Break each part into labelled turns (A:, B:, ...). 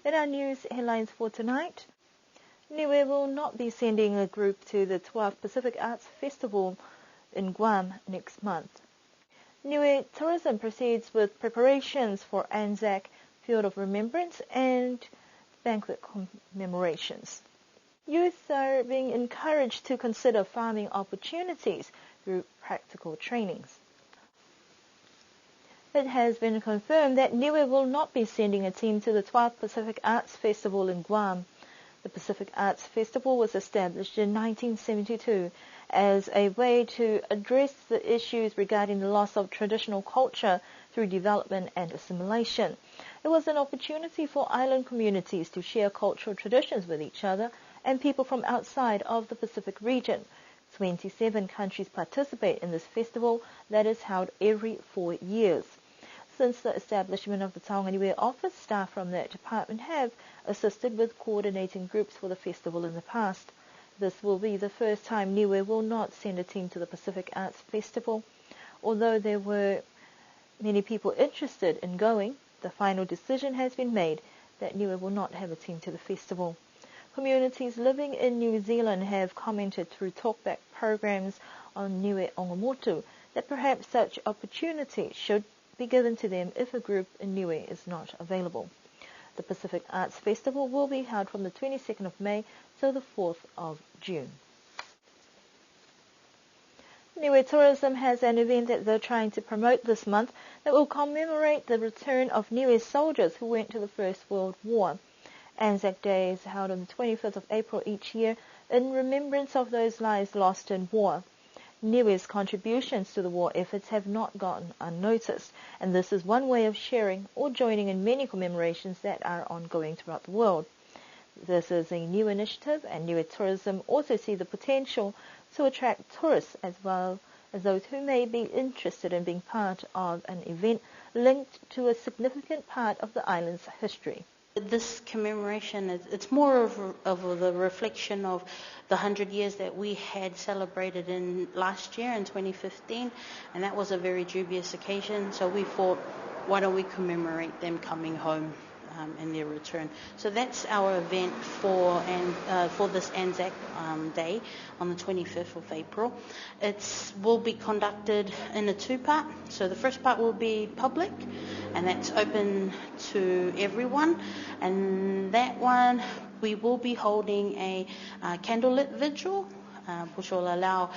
A: In our news headlines for tonight, Niue will not be sending a group to the 12th Pacific Arts Festival in Guam next month. Niue Tourism proceeds with preparations for Anzac Field of Remembrance and banquet commemorations. Youth are being encouraged to consider farming opportunities through practical trainings. It has been confirmed that Niue will not be sending a team to the 12th Pacific Arts Festival in Guam. The Pacific Arts Festival was established in 1972 as a way to address the issues regarding the loss of traditional culture through development and assimilation. It was an opportunity for island communities to share cultural traditions with each other and people from outside of the Pacific region. 27 countries participate in this festival that is held every 4 years. Since the establishment of the Taonga Niue office, staff from that department have assisted with coordinating groups for the festival in the past. This will be the first time Niue will not send a team to the Pacific Arts Festival. Although there were many people interested in going, the final decision has been made that Niue will not have a team to the festival. Communities living in New Zealand have commented through talkback programs on Niue Ongamotu that perhaps such opportunity should be given to them if a group in Niue is not available. The Pacific Arts Festival will be held from the 22nd of May till the 4th of June. Niue Tourism has an event that they're trying to promote this month that will commemorate the return of Niue soldiers who went to the First World War. Anzac Day is held on the 25th of April each year in remembrance of those lives lost in war. Niue's contributions to the war efforts have not gone unnoticed, and this is one way of sharing or joining in many commemorations that are ongoing throughout the world. This is a new initiative, and Niue Tourism also see the potential to attract tourists as well as those who may be interested in being part of an event linked to a significant part of the island's history.
B: This commemoration, it's more of the reflection of the 100 years that we had celebrated in last year in 2015, and that was a very dubious occasion, so we thought, why don't we commemorate them coming home and their return. So that's our event for this Anzac Day on the 25th of April. It will be conducted in a two-part. So the first part will be public, and that's open to everyone. And that one, we will be holding a candlelit vigil, which will allow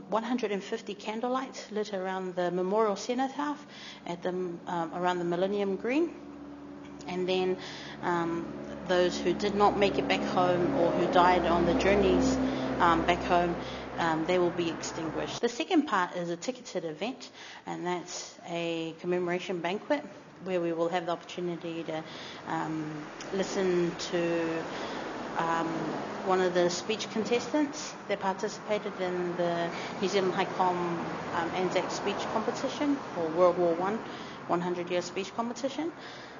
B: 150 candlelights lit around the Memorial Cenotaph at around the Millennium Green. And then those who did not make it back home or who died on the journeys back home, they will be extinguished. The second part is a ticketed event, and that's a commemoration banquet where we will have the opportunity to listen to one of the speech contestants that participated in the New Zealand High Com Anzac speech competition, or World War I 100-year speech competition.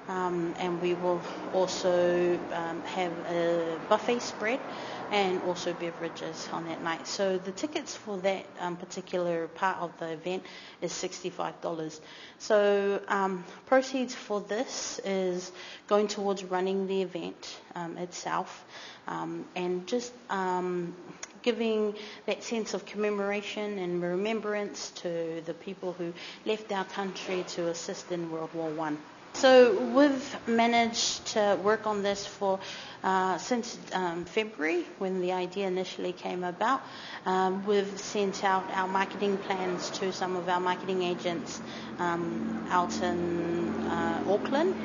B: And we will also have a buffet spread and also beverages on that night. So the tickets for that particular part of the event is $65. So proceeds for this is going towards running the event itself, and just giving that sense of commemoration and remembrance to the people who left our country to assist in World War I. So we've managed to work on this for since February, when the idea initially came about. We've sent out our marketing plans to some of our marketing agents out in Auckland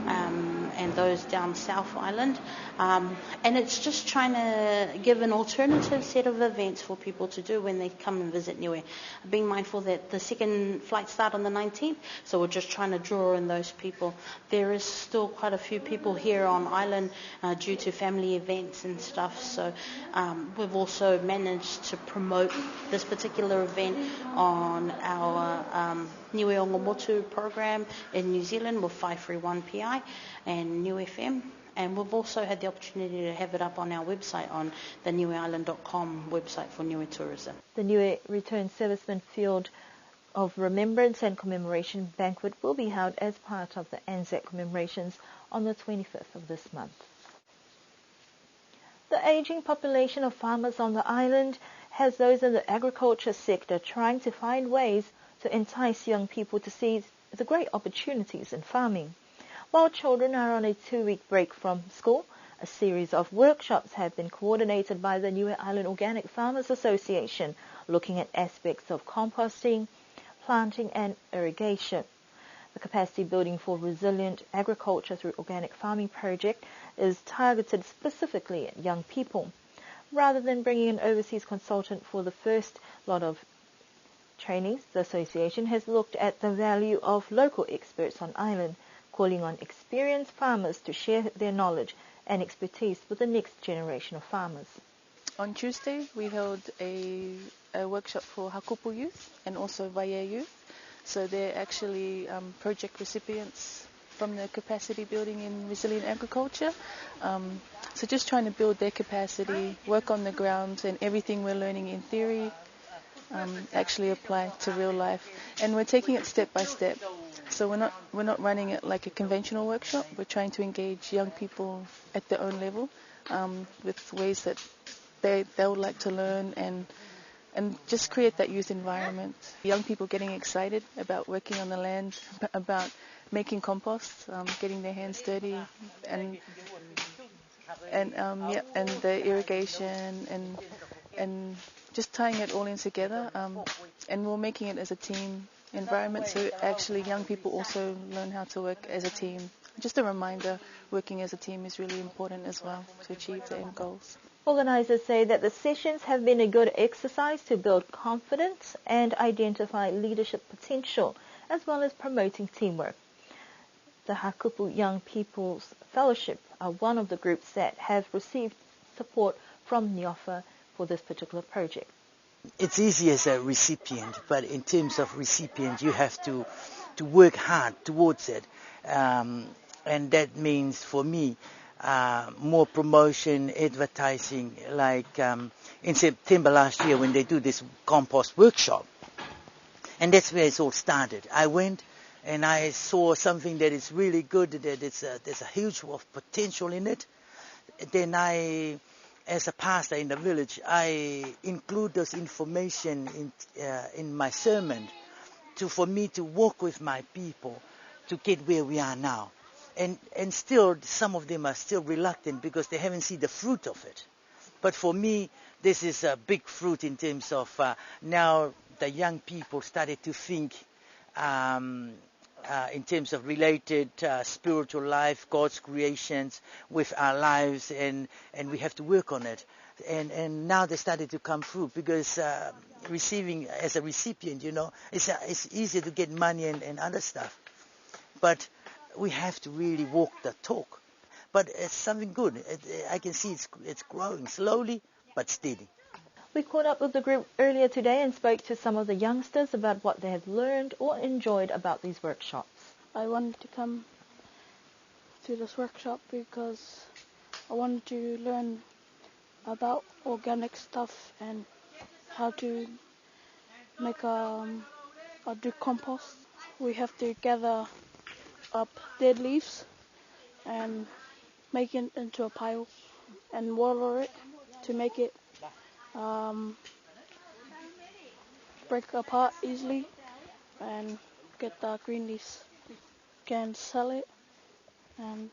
B: and those down South Island. And it's just trying to give an alternative set of events for people to do when they come and visit Niue. Being mindful that the second flight start on the 19th, so we're just trying to draw in those people. There is still quite a few people here on island due to family events and stuff, so we've also managed to promote this particular event on our Niue Ongamotu program in New Zealand with 531PI and Niue FM. And we've also had the opportunity to have it up on our website, on the niueisland.com website for Niue Tourism.
A: The Niue Return Servicemen Field of Remembrance and Commemoration banquet will be held as part of the Anzac commemorations on the 25th of this month. The aging population of farmers on the island has those in the agriculture sector trying to find ways to entice young people to see the great opportunities in farming. While children are on a 2-week break from school, a series of workshops have been coordinated by the Niue Island Organic Farmers Association, looking at aspects of composting, planting and irrigation. The Capacity Building for Resilient Agriculture through Organic Farming project is targeted specifically at young people. Rather than bringing an overseas consultant for the first lot of trainees, the association has looked at the value of local experts on island, calling on experienced farmers to share their knowledge and expertise with the next generation of farmers.
C: On Tuesday, we held a workshop for Hakupu youth and also Vaea youth. So they're actually project recipients from the capacity building in resilient agriculture. So just trying to build their capacity, work on the ground, and everything we're learning in theory actually apply to real life. And we're taking it step by step. So we're not running it like a conventional workshop. We're trying to engage young people at their own level with ways that they would like to learn and just create that youth environment. Young people getting excited about working on the land, about making compost, getting their hands dirty, and the irrigation and just tying it all in together. And we're making it as a team environment, so actually young people also learn how to work as a team. Just a reminder, working as a team is really important as well to achieve the end goals.
A: Organisers say that the sessions have been a good exercise to build confidence and identify leadership potential, as well as promoting teamwork. The Hakupu Young People's Fellowship are one of the groups that have received support from NIOFA for this particular project.
D: It's easy as a recipient, but in terms of recipient, you have to work hard towards it. And that means, for me, more promotion, advertising, like in September last year when they do this compost workshop. And that's where it's all started. I went and I saw something that is really good, that there's a huge of potential in it. Then I, as a pastor in the village, I include those information in my sermon for me to walk with my people to get where we are now. And still, some of them are still reluctant because they haven't seen the fruit of it. But for me, this is a big fruit in terms of now the young people started to think in terms of related spiritual life, God's creations with our lives, and we have to work on it. And now they started to come through because receiving as a recipient, it's easier to get money and other stuff. But we have to really walk the talk. But it's something good. I can see it's growing slowly but steady.
A: We caught up with the group earlier today and spoke to some of the youngsters about what they have learned or enjoyed about these workshops.
E: I wanted to come to this workshop because I wanted to learn about organic stuff and how to make do compost. We have to gather up dead leaves and make it into a pile and water it to make it break apart easily and get the green leaves. Can sell it and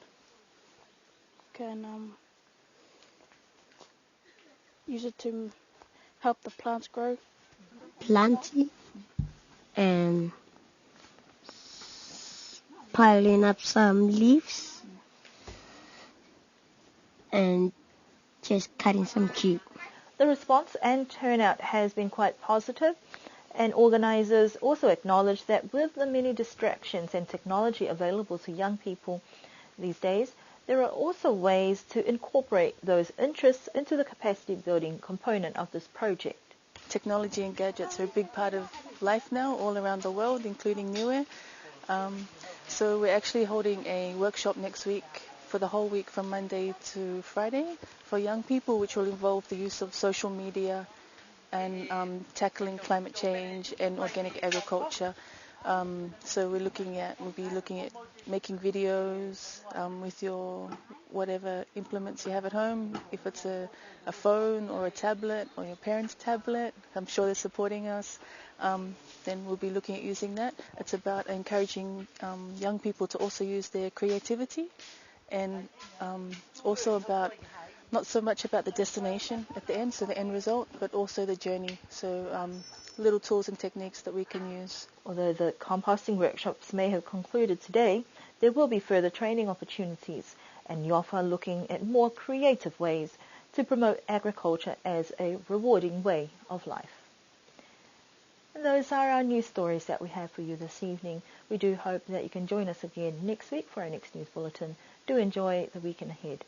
E: can use it to help the plants grow.
F: Planting and piling up some leaves and just cutting some cube.
A: The response and turnout has been quite positive, and organisers also acknowledge that with the many distractions and technology available to young people these days, there are also ways to incorporate those interests into the capacity building component of this project.
C: Technology and gadgets are a big part of life now all around the world, including Niue. So we're actually holding a workshop next week for the whole week from Monday to Friday for young people, which will involve the use of social media and tackling climate change and organic agriculture. So we'll be looking at making videos with your whatever implements you have at home. If it's a phone or a tablet or your parents' tablet, I'm sure they're supporting us. Then we'll be looking at using that. It's about encouraging young people to also use their creativity, and it's also about not so much about the destination at the end, so the end result, but also the journey. So little tools and techniques that we can use.
A: Although the composting workshops may have concluded today, there will be further training opportunities, and YOF are looking at more creative ways to promote agriculture as a rewarding way of life. And those are our news stories that we have for you this evening. We do hope that you can join us again next week for our next news bulletin. Do enjoy the weekend ahead.